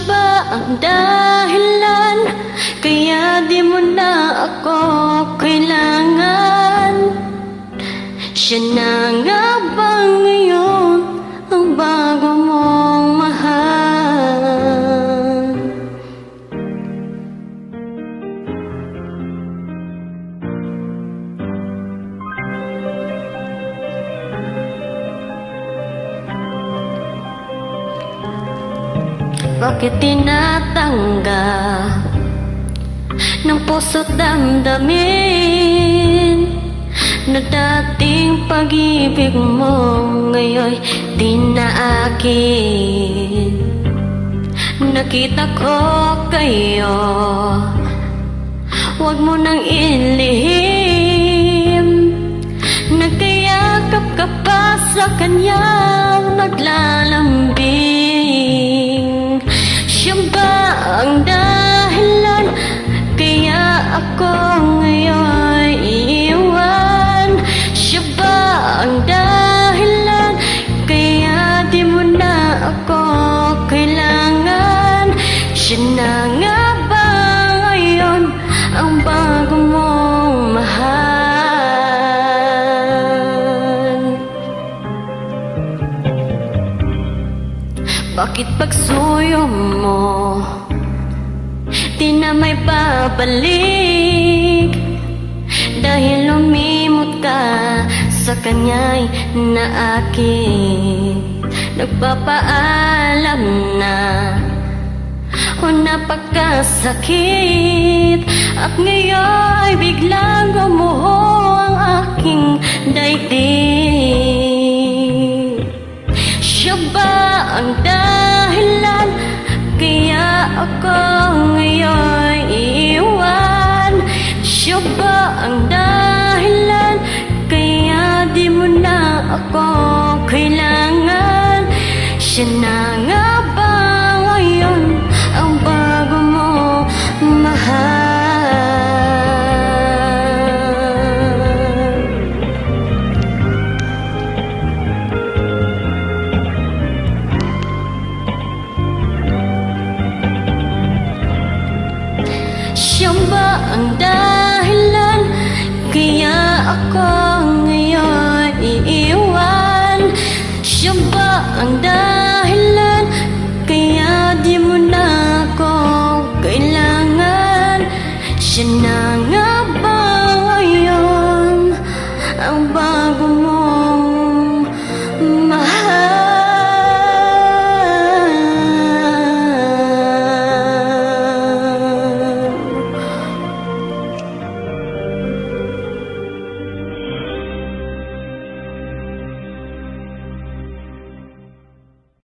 ba ang dahilan kaya di mo na ako kailangan? Siya na nga ba ngayon ang bago mong mahal? Bakit tinatanggap ng puso't damdamin na dating pag-ibig mo ngayon'y di na akin? Nakita ko kayo, huwag mo nang ilihim. Nagkayakap ka pa sa kanyang naglalambing. Siya ba ang dahilan kaya ako ngayon iiwan? Siya ba ang dahilan kaya di mo na ako kailangan? Siya na nga ba ngayon ang bago mong mahal? Bakit pagsuyo mo di na may babalik? Dahil lumimot ka sa kanya'y na akin. Nagpapaalam na o napagkasakit, at ngayon biglang gumuho ang aking daigdig. Siya ba ang dahilan kaya ako ngayon iiwan? Siya ba ang dahilan kaya di mo na ako kailangan? Siya na nga